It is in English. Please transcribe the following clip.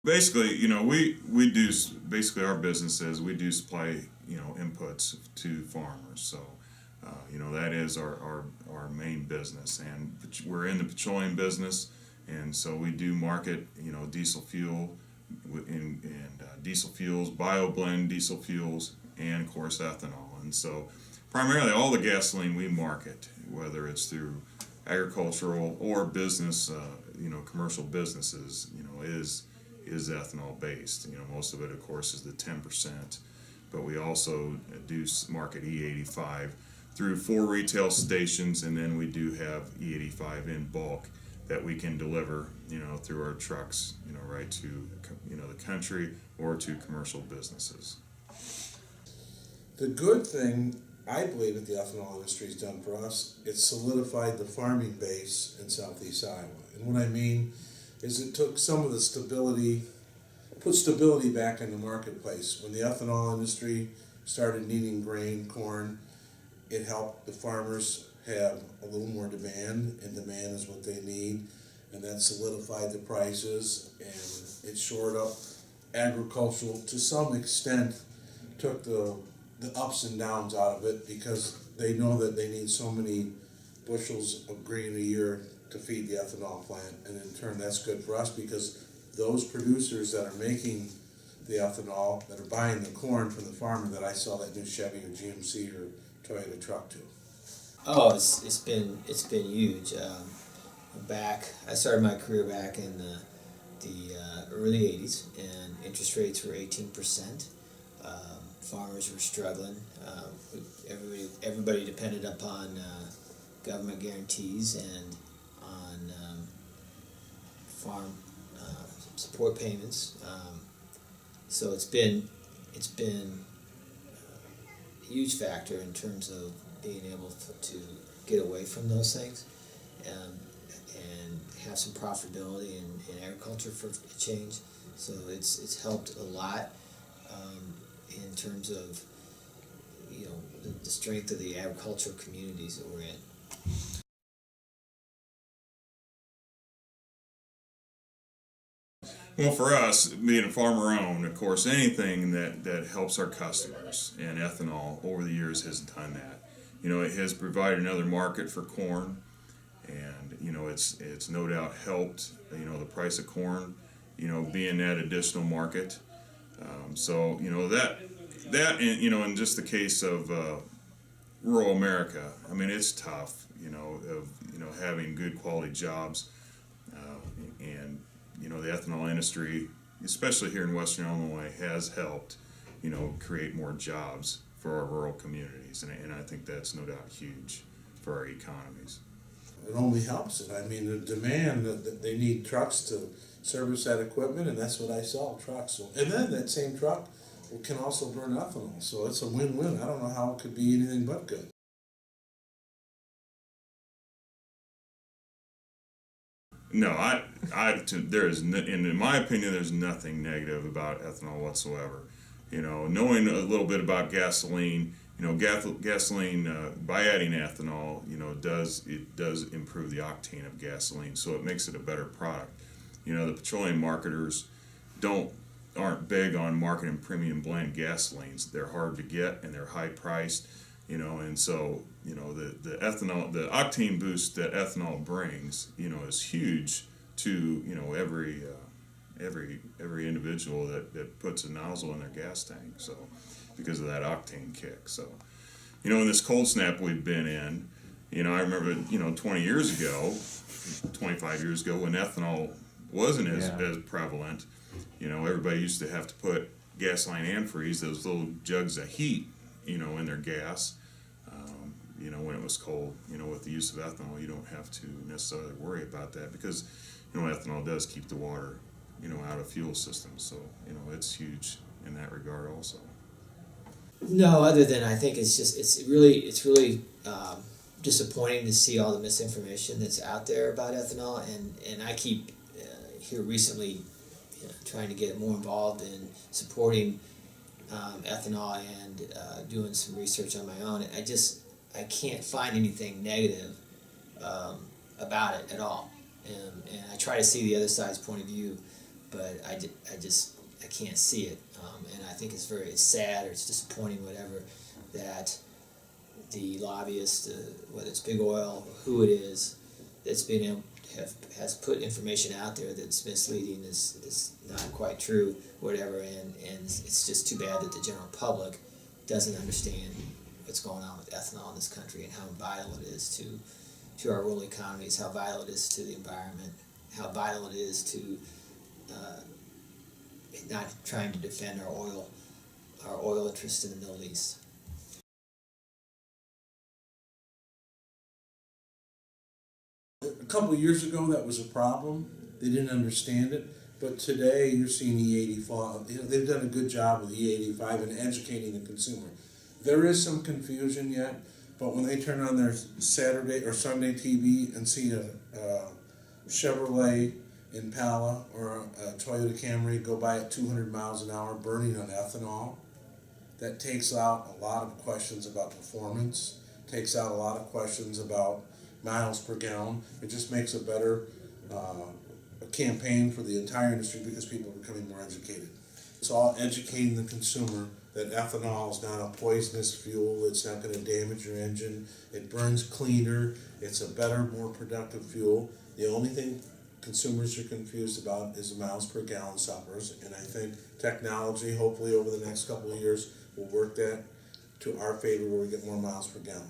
Basically, we do basically our business is we do supply inputs to farmers. So that is our main business, and we're in the petroleum business, and so we do market diesel fuel and diesel fuels, bioblend diesel fuels, and of course ethanol. And so primarily all the gasoline we market, whether it's through agricultural or business, commercial businesses, is ethanol based. Most of it, of course, is the 10%, but we also do market E85 through 4 retail stations, and then we do have E85 in bulk that we can deliver, through our trucks, right to, the country or to commercial businesses. The good thing I believe that the ethanol industry has done for us, it's solidified the farming base in southeast Iowa. And what I mean is it took some of the stability, put stability back in the marketplace. When the ethanol industry started needing grain, corn, it helped the farmers have a little more demand, and demand is what they need, and that solidified the prices, and it shored up agricultural to some extent, took the ups and downs out of it, because they know that they need so many bushels of grain a year to feed the ethanol plant, and in turn that's good for us because those producers that are making the ethanol, that are buying the corn from the farmer that I sell that new Chevy or GMC or Toyota truck to. Oh, it's been huge. I started my career back in the early '80s, and interest rates were 18%. Farmers were struggling. Everybody depended upon government guarantees and on farm support payments. So it's been a huge factor in terms of being able to get away from those things and have some profitability in agriculture for a change. So it's helped a lot in terms of the strength of the agricultural communities that we're in. Well, for us, being a farmer owned, of course, anything that helps our customers, and ethanol over the years has done that. It has provided another market for corn, and it's no doubt helped the price of corn, being that additional market. So that in just the case of rural America, I mean it's tough, of having good quality jobs, and the ethanol industry, especially here in Western Illinois, has helped create more jobs for our rural communities, and I think that's no doubt huge for our economies. It only helps it. I mean, the demand that they need trucks to service that equipment, and that's what I sell, trucks. So, and then that same truck can also burn ethanol, so it's a win-win. I don't know how it could be anything but good. No, there is, in my opinion, there's nothing negative about ethanol whatsoever. Knowing a little bit about gasoline, gasoline by adding ethanol, does improve the octane of gasoline, so it makes it a better product. The petroleum marketers aren't big on marketing premium blend gasolines. They're hard to get and they're high priced, and so the ethanol, the octane boost that ethanol brings, is huge to every individual that puts a nozzle in their gas tank. So because of that octane kick. So in this cold snap we've been in, I remember 20 years ago, 25 years ago, when ethanol wasn't as prevalent. Everybody used to have to put gasoline antifreeze, those little jugs of heat, in their gas. When it was cold, with the use of ethanol, you don't have to necessarily worry about that because, ethanol does keep the water, out of fuel systems. So, it's huge in that regard also. No, other than I think it's really disappointing to see all the misinformation that's out there about ethanol, and I keep here recently trying to get more involved in supporting ethanol and doing some research on my own. I can't find anything negative about it at all, and I try to see the other side's point of view. but I can't see it, and I think it's sad or it's disappointing, whatever, that the lobbyists, whether it's big oil, who it is, that's been able has put information out there that's misleading, is not quite true, whatever, and it's just too bad that the general public doesn't understand what's going on with ethanol in this country and how vital it is to our rural economies, how vital it is to the environment, how vital it is to not trying to defend our oil interests in the Middle East. A couple of years ago, that was a problem. They didn't understand it. But today, you're seeing E85. They've done a good job with E85 in educating the consumer. There is some confusion yet, but when they turn on their Saturday or Sunday TV and see a Chevrolet Impala or a Toyota Camry go by at 200 miles an hour burning on ethanol, that takes out a lot of questions about performance, takes out a lot of questions about miles per gallon. It just makes a better campaign for the entire industry because people are becoming more educated. It's all educating the consumer that ethanol is not a poisonous fuel, it's not going to damage your engine, it burns cleaner, it's a better, more productive fuel. The only thing consumers are confused about is the miles per gallon suffers, and I think technology, hopefully over the next couple of years, will work that to our favor where we get more miles per gallon.